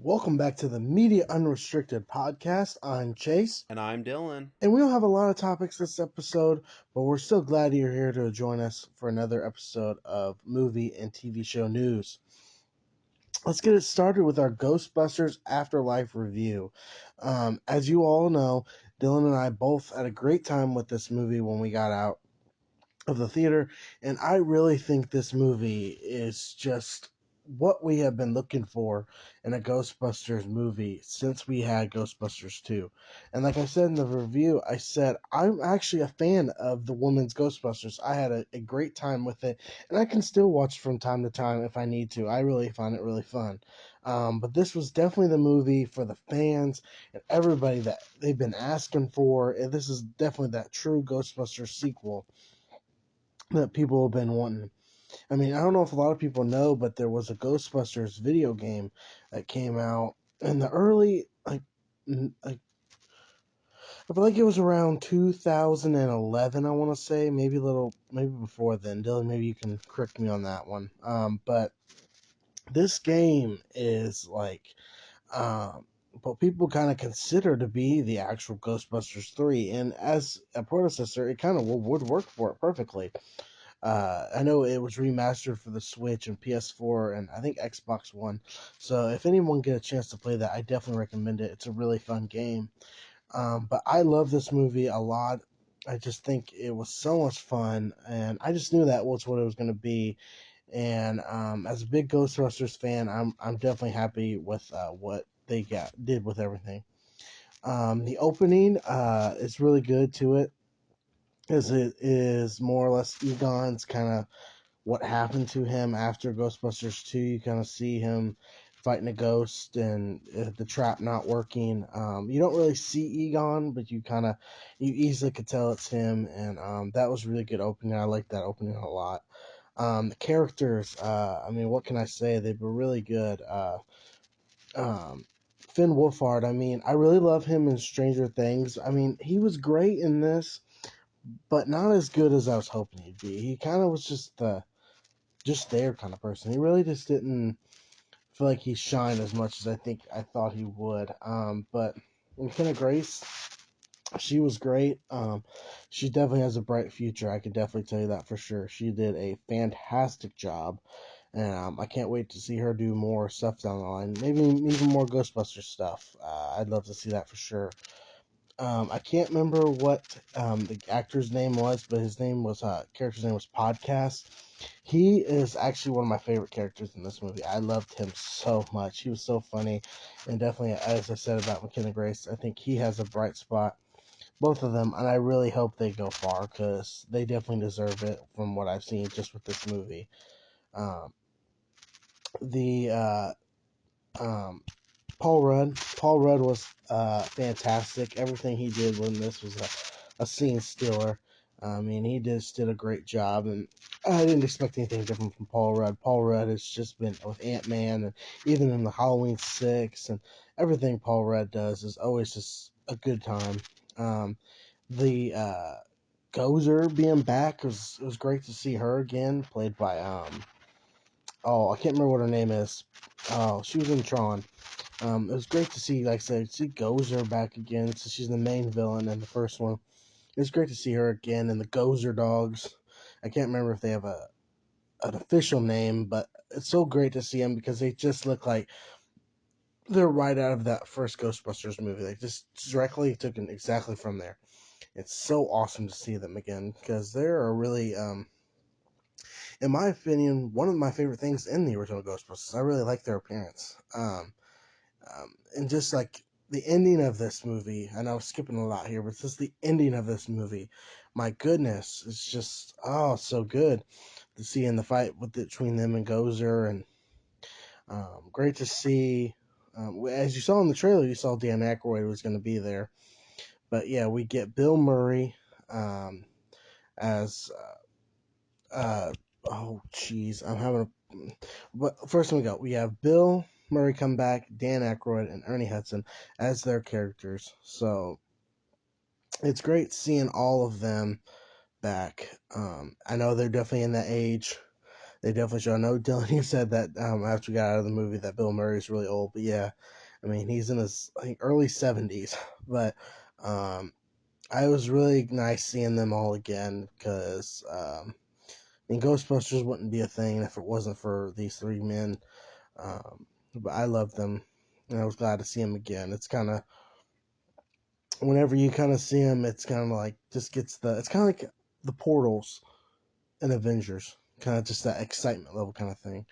Welcome back to the Media Unrestricted podcast. I'm Chase, And I'm Dylan. and we don't have a lot of topics this episode, but we're still glad you're here to join us for another episode of movie and TV show news. Let's get it started with our Ghostbusters Afterlife review. As you all know, Dylan and I both had a great time with this movie when we got out of the theater, and I really think this movie is just what we have been looking for in a Ghostbusters movie since we had Ghostbusters 2. And like I said in the review, I said I'm actually a fan of the women's Ghostbusters. I had a great time with it, and I can still watch from time to time if I need to. I really find it really fun. But this was definitely the movie for the fans and everybody that they've been asking for. And this is definitely that true Ghostbusters sequel that people have been wanting. I mean, I don't know if a lot of people know, but there was a Ghostbusters video game that came out in the early, I feel like it was around 2011, I want to say, maybe before then. Dylan, maybe you can correct me on that one. But this game is what people kind of consider to be the actual Ghostbusters 3, and as a predecessor, it kind of would work for it perfectly. I know it was remastered for the Switch and PS4 and I think Xbox One. So if anyone get a chance to play that, I definitely recommend it. It's a really fun game. But I love this movie a lot. I just think it was so much fun, and I just knew that was what it was going to be. And as a big Ghostbusters fan, I'm definitely happy with what they did with everything. The opening is really good to it, as it is more or less Egon's kind of what happened to him after Ghostbusters 2. You kind of see him fighting a ghost and the trap not working. You don't really see Egon, but you easily could tell it's him, and that was a really good opening. I like that opening a lot. The characters, I mean, what can I say? They were really good. Um, Finn Wolfhard, I mean, I really love him in Stranger Things. I mean, he was great in this, but not as good as I was hoping he'd be. He kind of was just there kind of person. He really just didn't feel like he shined as much as I thought he would. But McKenna Grace, she was great. She definitely has a bright future. I can definitely tell you that for sure. She did a fantastic job, and I can't wait to see her do more stuff down the line. Maybe even more Ghostbusters stuff. I'd love to see that for sure. I can't remember what the actor's name was, but his name was character's name was Podcast. He is actually one of my favorite characters in this movie. I loved him so much. He was so funny, and definitely, as I said about McKenna Grace, I think he has a bright spot. Both of them, and I really hope they go far because they definitely deserve it from what I've seen just with this movie. Um, the um, Paul Rudd was fantastic. Everything he did when this was a scene stealer. I mean, he just did a great job, and I didn't expect anything different from Paul Rudd. Paul Rudd has just been with Ant-Man, and even in the Halloween 6, and everything Paul Rudd does is always just a good time. The Gozer being back was great to see her again, played by oh, I can't remember what her name is. Oh, she was in Tron. It was great to see, like I said, see Gozer back again. So she's the main villain in the first one. It was great to see her again, and the Gozer dogs. I can't remember if they have an official name, but it's so great to see them because they just look like they're right out of that first Ghostbusters movie. They just directly took it exactly from there. It's so awesome to see them again because they're a really, in my opinion, one of my favorite things in the original Ghostbusters. I really like their appearance. And just like the ending of this movie, I know I'm skipping a lot here, but just the ending of this movie, my goodness, it's just so good to see in the fight between them and Gozer, and great to see. As you saw in the trailer, you saw Dan Aykroyd was going to be there, but yeah, we get Bill Murray as oh jeez, I'm having a. But first we go. We have Bill Murray come back, Dan Aykroyd, and Ernie Hudson as their characters. So it's great seeing all of them back. I know they're definitely in that age They definitely show. I know Dylan, you said that after we got out of the movie that Bill Murray's really old, but yeah, I mean he's in his I think early 70s. But I was really nice seeing them all again because I mean Ghostbusters wouldn't be a thing if it wasn't for these three men. But I love them, and I was glad to see them again. It's kind of whenever you kind of see them, it's kind of like just gets the it's kind of like the portals in Avengers, kind of just that excitement level kind of thing.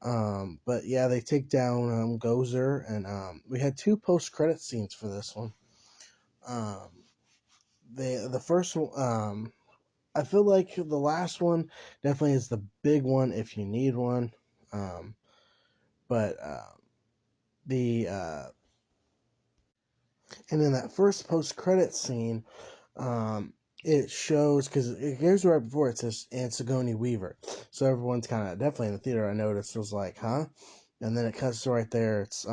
But yeah, they take down Gozer, and we had two post credit scenes for this one. Um, the first one, I feel like the last one definitely is the big one if you need one. Um, but the and in that first post credit scene, um, it shows because it goes right before it says and Sigourney Weaver, so everyone's kind of definitely in the theater. I noticed was like, huh, and then it cuts to right there. It's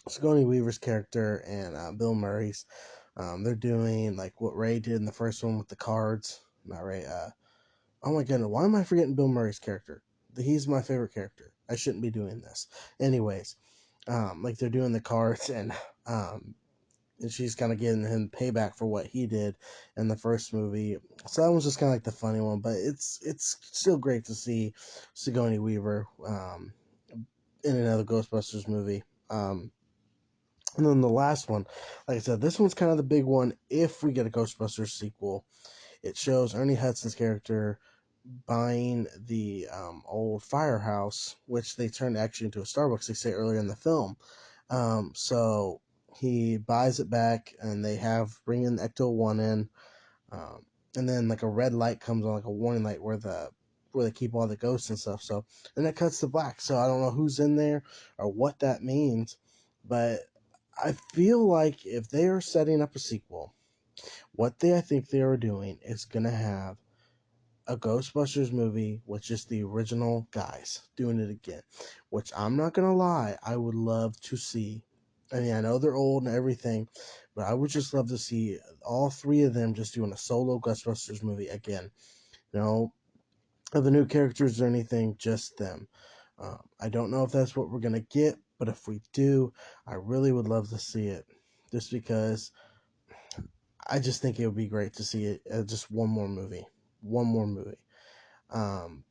Sigourney Weaver's character and Bill Murray's. They're doing like what Ray did in the first one with the cards. Not Ray. Oh my goodness, why am I forgetting Bill Murray's character? He's my favorite character. I shouldn't be doing this. Anyways, like they're doing the cards um, and she's kind of giving him payback for what he did in the first movie. So that was just kind of like the funny one, but it's still great to see Sigourney Weaver in another Ghostbusters movie. And then the last one, like I said, this one's kind of the big one. If we get a Ghostbusters sequel, it shows Ernie Hudson's character buying the old firehouse, which they turned actually into a Starbucks. They say earlier in the film. So he buys it back, and they have bring in Ecto One in, um, and then like a red light comes on, like a warning light where they keep all the ghosts and stuff. So then it cuts to black. So I don't know who's in there or what that means, but I feel like if they are setting up a sequel, what I think they are doing is gonna have a Ghostbusters movie with just the original guys doing it again, which I'm not gonna lie, I would love to see. I mean, I know they're old and everything, but I would just love to see all three of them just doing a solo Ghostbusters movie again. You know, of the new characters or anything, just them. I don't know if that's what we're gonna get, but if we do, I really would love to see it, just because I just think it would be great to see it just one more movie.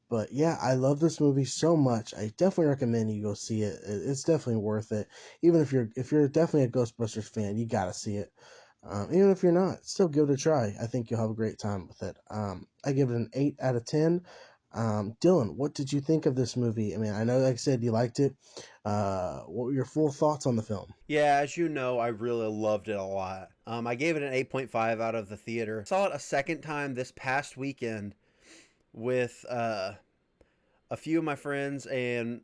But yeah, I love this movie so much. I definitely recommend you go see it. It's definitely worth it. Even if you're definitely a Ghostbusters fan, you gotta see it. Even if you're not, still give it a try. I think you'll have a great time with it. I give it an 8 out of 10. Dylan, what did you think of this movie? I mean, I know, like I said, you liked it. What were your full thoughts on the film? Yeah, as you know, I really loved it a lot. I gave it an 8.5 out of the theater. Saw it a second time this past weekend with a few of my friends and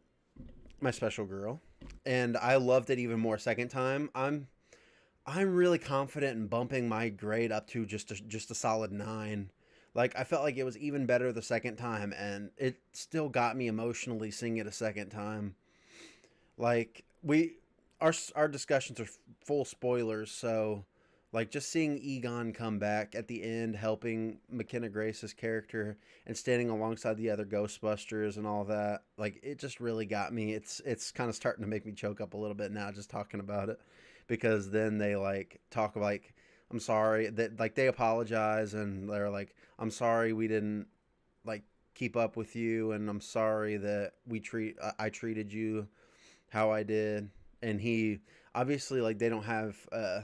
my special girl, and I loved it even more second time. I'm really confident in bumping my grade up to just a solid 9. Like I felt like it was even better the second time, and it still got me emotionally seeing it a second time. Like our discussions are full spoilers, so like just seeing Egon come back at the end, helping McKenna Grace's character and standing alongside the other Ghostbusters and all that, like it just really got me. It's kind of starting to make me choke up a little bit now just talking about it, because then they like talk like I'm sorry that like they apologize and they're like I'm sorry we didn't like keep up with you, and I'm sorry that I treated you how I did. And he obviously like they don't have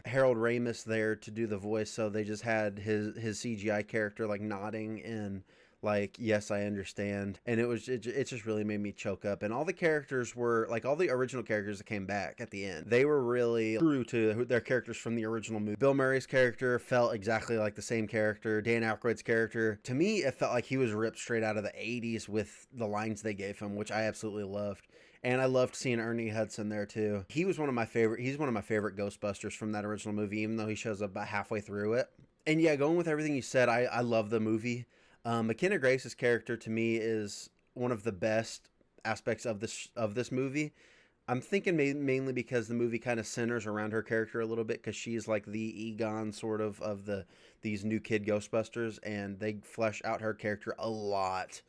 Harold Ramis there to do the voice, so they just had his CGI character like nodding and like yes I understand, and it just really made me choke up. And all the characters were like all the original characters that came back at the end, they were really true to their characters from the original movie. Bill Murray's character felt exactly like the same character. Dan Aykroyd's character, to me it felt like he was ripped straight out of the 80s with the lines they gave him, which I absolutely loved. And I loved seeing Ernie Hudson there too. He's one of my favorite Ghostbusters from that original movie, even though he shows up about halfway through it. And yeah, going with everything you said, I love the movie. McKenna Grace's character to me is one of the best aspects of this movie. I'm thinking mainly because the movie kind of centers around her character a little bit, because she's like the Egon sort of these new kid Ghostbusters, and they flesh out her character a lot.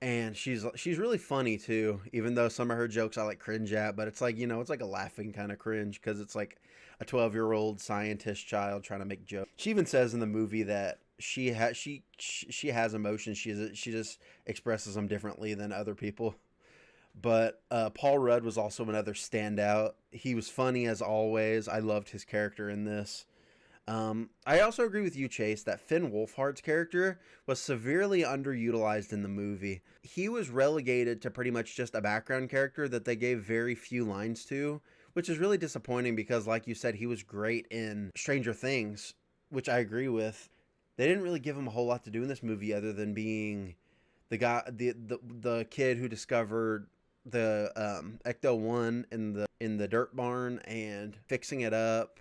and she's really funny too. Even though some of her jokes I like cringe at, but it's like it's like a laughing kind of cringe because it's like a 12-year-old scientist child trying to make jokes. She even says in the movie that she has emotions. She just expresses them differently than other people. But Paul Rudd was also another standout. He was funny as always. I loved his character in this. I also agree with you, Chase, that Finn Wolfhard's character was severely underutilized in the movie. He was relegated to pretty much just a background character that they gave very few lines to, which is really disappointing because, like you said, he was great in Stranger Things, which I agree with. They didn't really give him a whole lot to do in this movie other than being the kid who discovered the Ecto One in the dirt barn and fixing it up,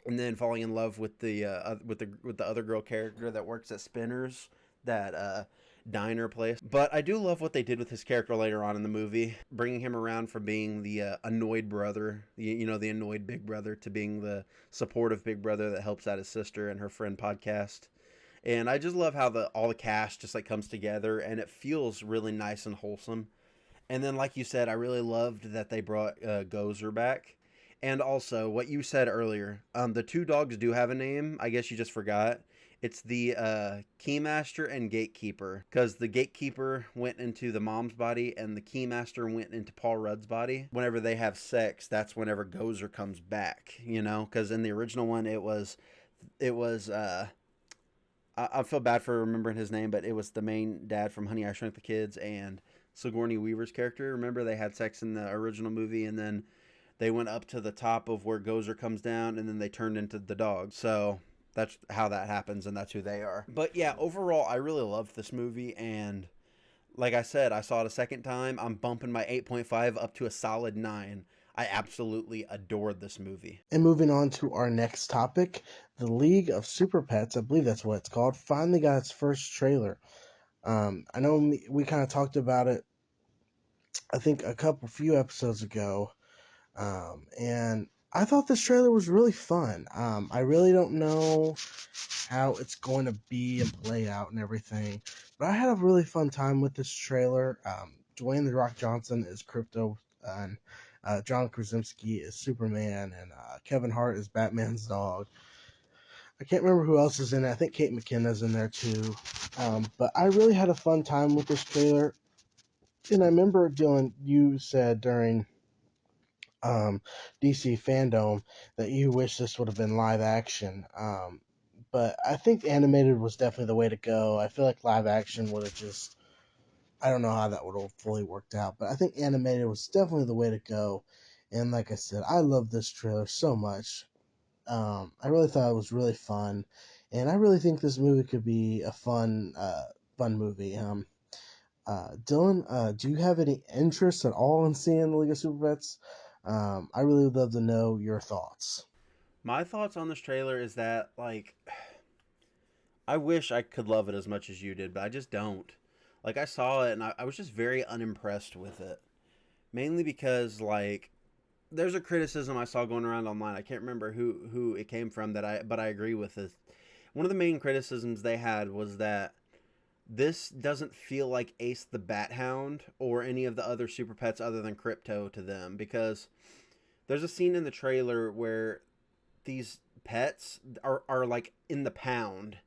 and then falling in love with the other girl character that works at Spinner's, that diner place. But I do love what they did with his character later on in the movie, bringing him around from being the annoyed brother, the annoyed big brother, to being the supportive big brother that helps out his sister and her friend podcast. And I just love how all the cast just like comes together and it feels really nice and wholesome. And then, like you said, I really loved that they brought Gozer back. And also, what you said earlier, the two dogs do have a name. I guess you just forgot. It's the Keymaster and Gatekeeper. Because the Gatekeeper went into the mom's body and the Keymaster went into Paul Rudd's body. Whenever they have sex, that's whenever Gozer comes back, Because in the original one, it was I feel bad for remembering his name, but it was the main dad from Honey, I Shrunk the Kids and Sigourney Weaver's character. Remember, they had sex in the original movie, and then they went up to the top of where Gozer comes down, and then they turned into the dog. So that's how that happens, and that's who they are. But yeah, overall, I really loved this movie, and like I said, I saw it a second time. I'm bumping my 8.5 up to a solid 9. I absolutely adored this movie. And moving on to our next topic, the League of Super Pets, I believe that's what it's called, finally got its first trailer. I know we kind of talked about it, I think, few episodes ago, and I thought this trailer was really fun. I really don't know how it's going to be and play out and everything, but I had a really fun time with this trailer. Dwayne The Rock Johnson is Crypto, and John Krasinski is Superman, and Kevin Hart is Batman's dog. I can't remember who else is in it. I think Kate McKinon's in there too. But I really had a fun time with this trailer. And I remember, Dylan, you said during DC Fandom that you wish this would have been live action. But I think animated was definitely the way to go. I feel like live action would have just, I don't know how that would have fully worked out. But I think animated was definitely the way to go. And like I said, I love this trailer so much. I really thought it was really fun, and I really think this movie could be a fun movie. Dylan, do you have any interest at all in seeing the League of Super Pets? I really would love to know your thoughts. My thoughts on this trailer is that, like, I wish I could love it as much as you did, but I just don't. Like, I saw it and I was just very unimpressed with it. Mainly because, like, there's a criticism I saw going around online. I can't remember who it came from but I agree with it. One of the main criticisms they had was that this doesn't feel like Ace the Bat Hound or any of the other super pets other than Crypto to them, because there's a scene in the trailer where these pets are like in the pound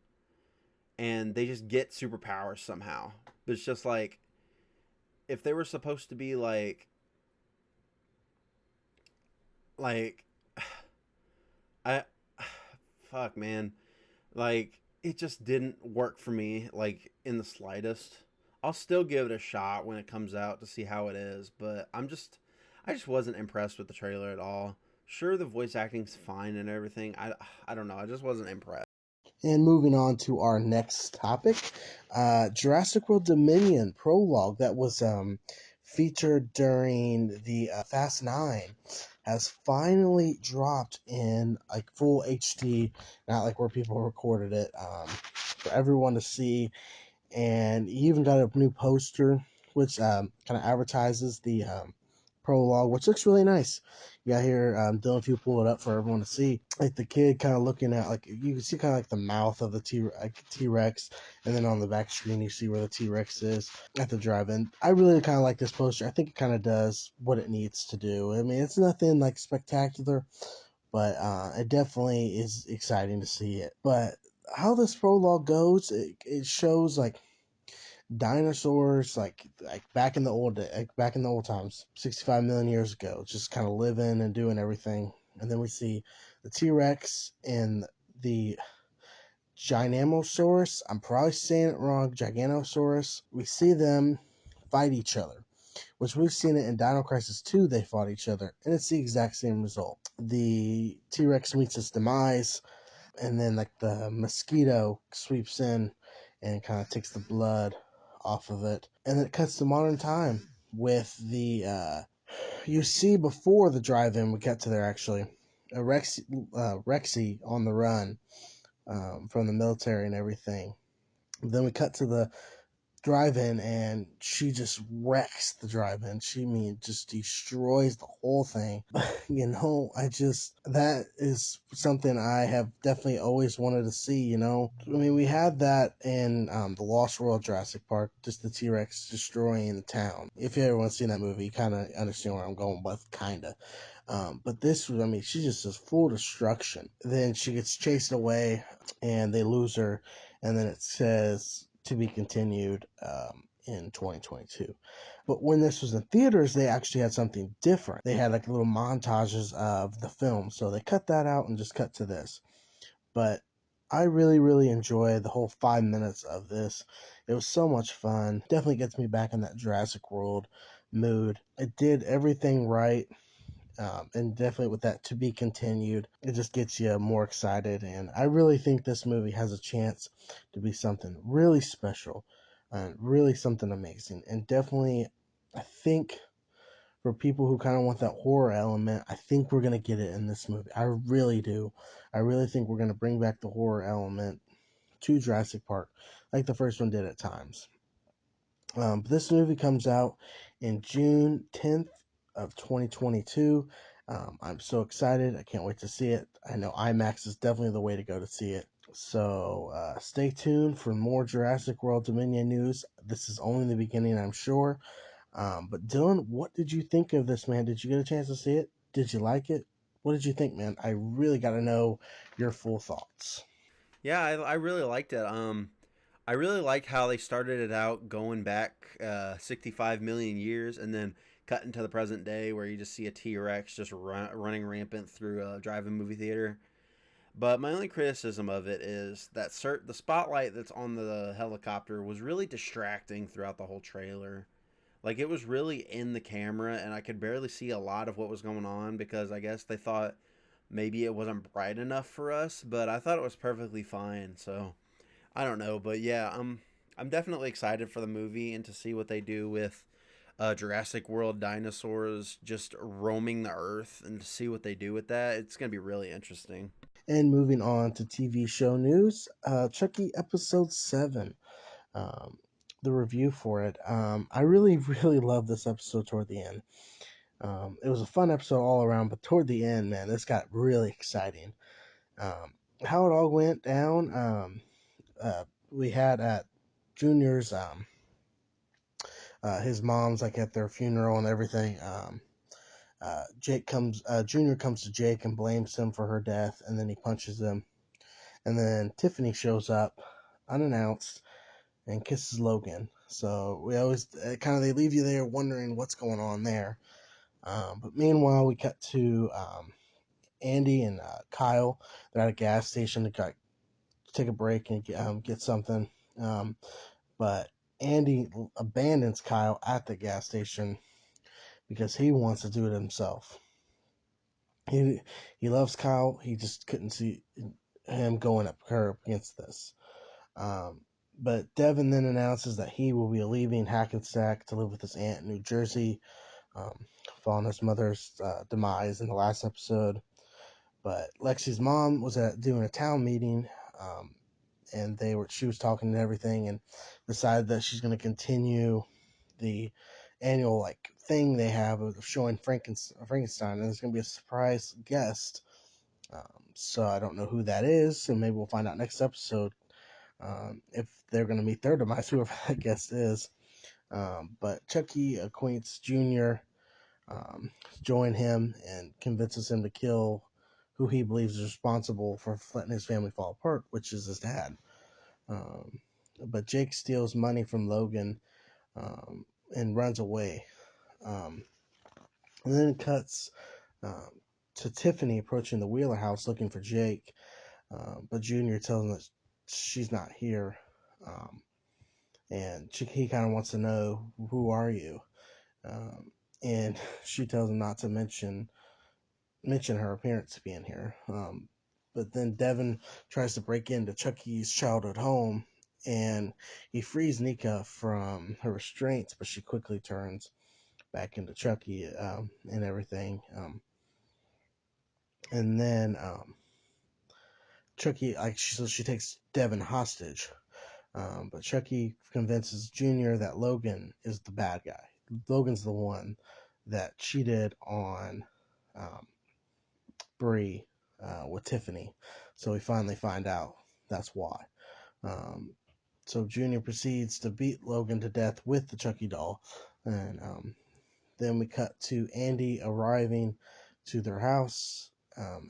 and they just get superpowers somehow. But it's just like, if they were supposed to be like I fuck, man, like, it just didn't work for me, like, in the slightest. I'll still give it a shot when it comes out to see how it is, but I just wasn't impressed with the trailer at all. Sure, the voice acting's fine and everything. I don't know. I just wasn't impressed. And moving on to our next topic, Jurassic World Dominion prologue that was featured during the Fast 9 has finally dropped in like full HD, not like where people recorded it, for everyone to see. And you even got a new poster which kind of advertises the prologue, which looks really nice. You got here, Dylan, if you pull it up for everyone to see, like the kid kind of looking at, like you can see kind of like the mouth of the T Rex, and then on the back screen you see where the T Rex is at the drive-in. I really kind of like this poster. I think it kind of does what it needs to do. I mean, it's nothing like spectacular, but it definitely is exciting to see it. But how this prologue goes, it shows like dinosaurs, like back in the back in the old times, 65 million years ago, just kind of living and doing everything. And then we see the T Rex and the Giganosaurus. I'm probably saying it wrong. Giganosaurus. We see them fight each other, which we've seen it in Dino Crisis 2. They fought each other, and it's the exact same result. The T Rex meets its demise, and then like the mosquito sweeps in and kind of takes the blood off of it, and then it cuts to modern time with the you see before the drive-in. We got to there actually, a Rexy on the run from the military and everything. Then we cut to the drive-in, and she just wrecks the drive-in. She mean just destroys the whole thing. I just, that is something I have definitely always wanted to see. I mean, we had that in the Lost World Jurassic Park, just the T-Rex destroying the town. If you ever want to see that movie, you kind of understand where I'm going with, kind of. But this was, I mean, she just is full destruction. Then she gets chased away, and they lose her, and then it says to be continued in 2022. But when this was in theaters, they actually had something different. They had like little montages of the film, so they cut that out and just cut to this. But I really, really enjoyed the whole 5 minutes of this. It was so much fun. Definitely gets me back in that Jurassic World mood. It did everything right, and definitely with that to be continued, it just gets you more excited. And I really think this movie has a chance to be something really special and really something amazing. And definitely, I think for people who kind of want that horror element, I think we're going to get it in this movie. I really do. I really think we're going to bring back the horror element to Jurassic Park like the first one did at times. But this movie comes out in June 10th of 2022. I'm so excited. I can't wait to see it. I know IMAX is definitely the way to go to see it. So stay tuned for more Jurassic World Dominion news. This is only the beginning, I'm sure. But Dylan, what did you think of this, man? Did you get a chance to see it? Did you like it? What did you think, man? I really got to know your full thoughts. Yeah, I really liked it. I really liked how they started it out going back 65 million years and then cut into the present day where you just see a T Rex just running rampant through a drive-in movie theater. But my only criticism of it is that the spotlight that's on the helicopter was really distracting throughout the whole trailer. Like it was really in the camera, and I could barely see a lot of what was going on because I guess they thought maybe it wasn't bright enough for us. But I thought it was perfectly fine. So I don't know, but yeah, I'm definitely excited for the movie and to see what they do with Jurassic World dinosaurs just roaming the earth and to see what they do with that. It's gonna be really interesting. And moving on to TV show news, Chucky episode 7. Um, the review for it. I really, really love this episode toward the end. It was a fun episode all around, but toward the end, man, this got really exciting. Um, how it all went down, we had at Junior's, his mom's like at their funeral and everything. Junior comes to Jake and blames him for her death, and then he punches him. And then Tiffany shows up unannounced and kisses Logan. So we always kind of they leave you there wondering what's going on there. But meanwhile, we cut to Andy and Kyle. They're at a gas station to take a break and get something. Um, but Andy abandons Kyle at the gas station because he wants to do it himself. He he loves Kyle. He just couldn't see him going up against this. Um, but Devin then announces that he will be leaving Hackensack to live with his aunt in New Jersey, um, following his mother's demise in the last episode. But Lexi's mom was doing a town meeting, and she was talking and everything, and decided that she's going to continue the annual like thing they have of showing Frankenstein, and there's going to be a surprise guest. So I don't know who that is, and maybe we'll find out next episode if they're going to meet their demise, whoever that guest is. But Chucky acquaints Junior, um, join him and convinces him to kill who he believes is responsible for letting his family fall apart, which is his dad. Um, but Jake steals money from Logan and runs away. Um, and then it cuts um, to Tiffany approaching the Wheeler house looking for Jake, but Junior tells him that she's not here. Um, and he kind of wants to know, who are you? Um, and she tells him not to mention her appearance being here. But then Devin tries to break into Chucky's childhood home, and he frees Nika from her restraints, but she quickly turns back into Chucky and everything. And then Chucky, so she takes Devin hostage. But Chucky convinces Junior that Logan is the bad guy. Logan's the one that cheated on um, Bree with Tiffany. So we finally find out that's why. Um, so Junior proceeds to beat Logan to death with the Chucky doll. And then we cut to Andy arriving to their house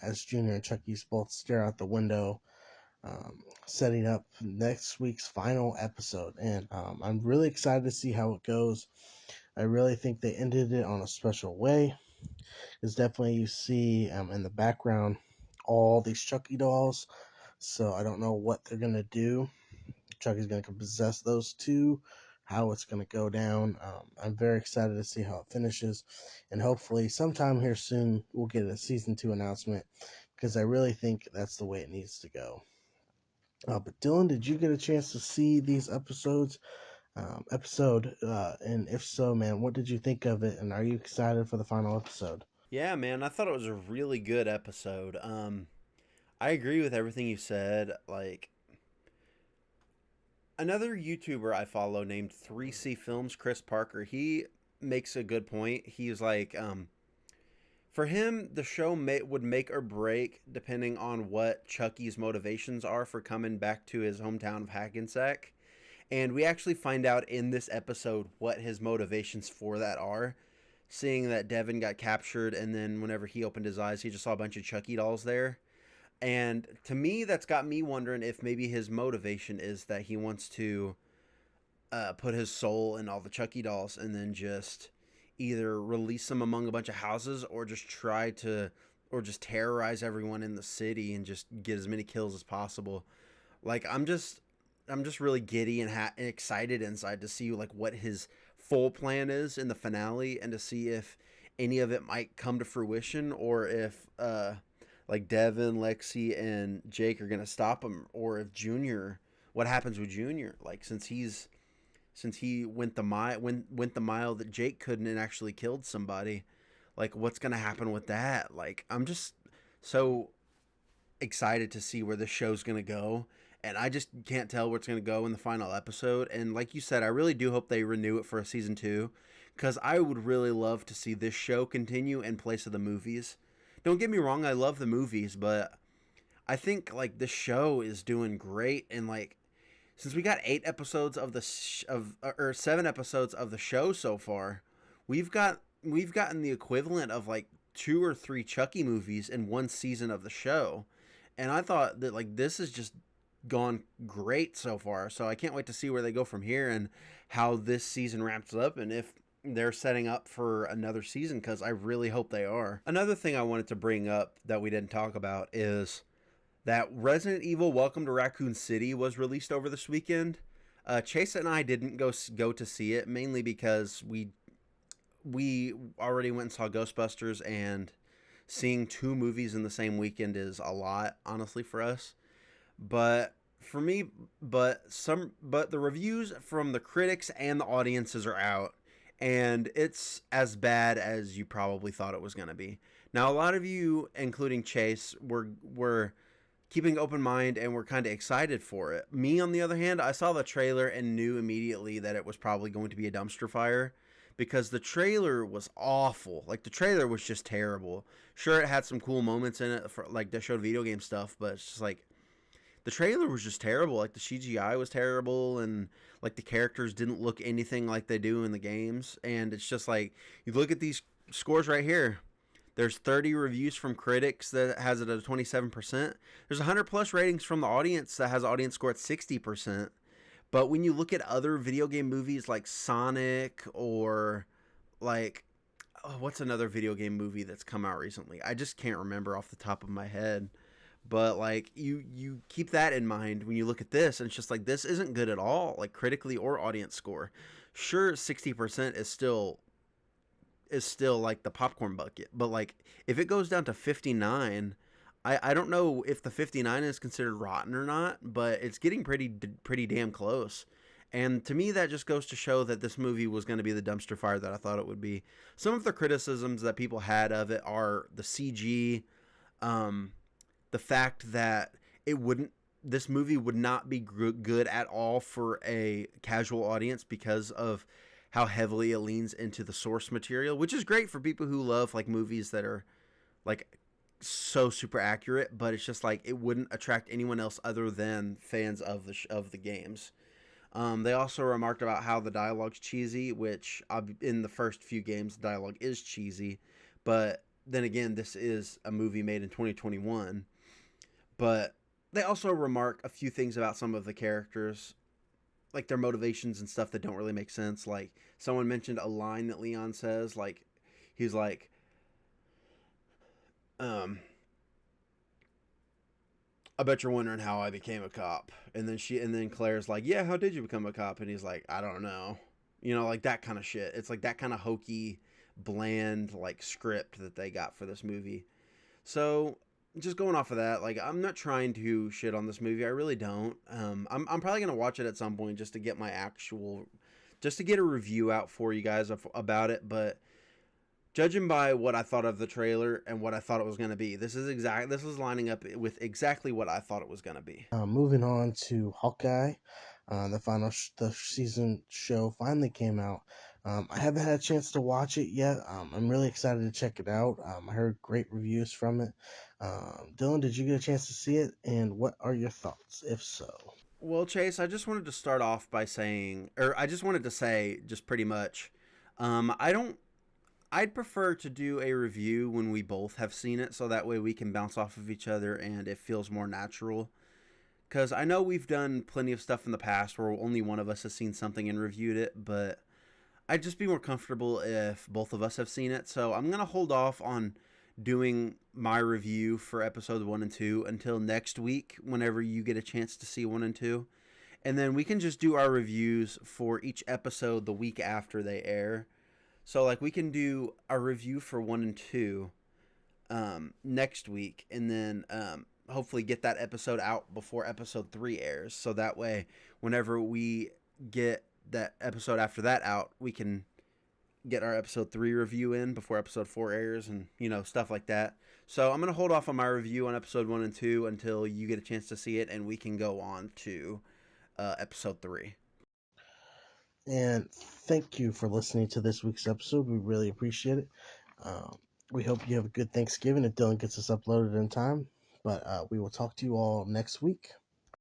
as Junior and Chucky both stare out the window, setting up next week's final episode. And I'm really excited to see how it goes. I really think they ended it on a special way. Because definitely you see in the background all these Chucky dolls. So I don't know what they're going to do. Chucky's going to possess those two, how it's going to go down. I'm very excited to see how it finishes. And hopefully, sometime here soon, we'll get a season 2 announcement because I really think that's the way it needs to go. But Dylan, did you get a chance to see these episode? And if so, man, what did you think of it? And are you excited for the final episode? Yeah, man, I thought it was a really good episode. I agree with everything you said. Like, another YouTuber I follow named 3C Films, Chris Parker, he makes a good point. He's like, for him, the show would make or break depending on what Chucky's motivations are for coming back to his hometown of Hackensack. And we actually find out in this episode what his motivations for that are. Seeing that Devin got captured, and then whenever he opened his eyes, he just saw a bunch of Chucky dolls there. And to me, that's got me wondering if maybe his motivation is that he wants to put his soul in all the Chucky dolls and then just either release them among a bunch of houses or just try to, or just terrorize everyone in the city and just get as many kills as possible. Like, I'm just really giddy and excited inside to see like what his full plan is in the finale, and to see if any of it might come to fruition, or if like Devin, Lexi, and Jake are gonna stop him, or if Junior, what happens with Junior? Like, since he went the mile that Jake couldn't and actually killed somebody, like what's gonna happen with that? Like, I'm just so excited to see where the show's gonna go, and I just can't tell where it's gonna go in the final episode. And like you said, I really do hope they renew it for a season 2, because I would really love to see this show continue in place of the movies. Don't get me wrong, I love the movies, but I think like the show is doing great, and like since we got 8 episodes of or 7 episodes of the show so far, we've gotten the equivalent of like 2 or 3 Chucky movies in one season of the show. And I thought that like this has just gone great so far. So I can't wait to see where they go from here and how this season wraps up, and if they're setting up for another season, because I really hope they are. Another thing I wanted to bring up that we didn't talk about is that Resident Evil Welcome to Raccoon City was released over this weekend. Chase and I didn't go to see it, mainly because we already went and saw Ghostbusters, and seeing 2 movies in the same weekend is a lot, honestly, for us. But for me, but the reviews from the critics and the audiences are out, and it's as bad as you probably thought it was going to be. Now, a lot of you, including Chase, were keeping open mind and were kind of excited for it. Me, on the other hand, I saw the trailer and knew immediately that it was probably going to be a dumpster fire, because the trailer was awful. Like the trailer was just terrible. Sure, it had some cool moments in it for like that showed video game stuff, but it's just like the trailer was just terrible. Like the CGI was terrible, and like the characters didn't look anything like they do in the games. And it's just like you look at these scores right here. There's 30 reviews from critics that has it at a 27%. There's 100 plus ratings from the audience that has an audience score at 60%. But when you look at other video game movies like Sonic or like what's another video game movie that's come out recently? I just can't remember off the top of my head. But like you keep that in mind when you look at this, and it's just like this isn't good at all, like critically or audience score. Sure, 60% is still like the popcorn bucket, but like if it goes down to 59, I don't know if the 59 is considered rotten or not, but it's getting pretty damn close. And to me, that just goes to show that this movie was going to be the dumpster fire that I thought it would be. Some of the criticisms that people had of it are the CG, um, the fact that it wouldn't this movie would not be good at all for a casual audience because of how heavily it leans into the source material, which is great for people who love like movies that are like so super accurate, but it's just like it wouldn't attract anyone else other than fans of the games. They also remarked about how the dialogue's cheesy, which in the first few games the dialogue is cheesy, but then again, this is a movie made in 2021. But they also remark a few things about some of the characters, like their motivations and stuff that don't really make sense. Like someone mentioned a line that Leon says, like he's like, um, "I bet you're wondering how I became a cop." And then Claire's like, "Yeah, how did you become a cop?" And he's like, "I don't know." You know, like that kind of shit. It's like that kind of hokey, bland like script that they got for this movie. So just going off of that, like I'm not trying to shit on this movie. I really don't. I'm probably gonna watch it at some point just to get just to get a review out for you guys about it. But judging by what I thought of the trailer and what I thought it was gonna be, this is lining up with exactly what I thought it was gonna be. Moving on to Hawkeye, the season show finally came out. I haven't had a chance to watch it yet. I'm really excited to check it out. I heard great reviews from it. Dylan, did you get a chance to see it? And what are your thoughts, if so? Well, Chase, I just wanted to start off by saying, or I just wanted to say, just pretty much, I don't I'd prefer to do a review when we both have seen it, so that way we can bounce off of each other and it feels more natural. Because I know we've done plenty of stuff in the past where only one of us has seen something and reviewed it, but I'd just be more comfortable if both of us have seen it. So I'm going to hold off on doing my review for episode 1 and 2 until next week, whenever you get a chance to see 1 and 2. And then we can just do our reviews for each episode the week after they air. So like we can do a review for 1 and 2 next week, and then hopefully get that episode out before episode 3 airs. So that way, whenever we get that episode after that out, we can get our episode 3 review in before episode 4 airs, and stuff like that. So I'm gonna hold off on my review on episode 1 and 2 until you get a chance to see it, and we can go on to episode 3. And thank you for listening to this week's episode. We really appreciate it. We hope you have a good Thanksgiving if Dylan gets this uploaded in time. But we will talk to you all next week.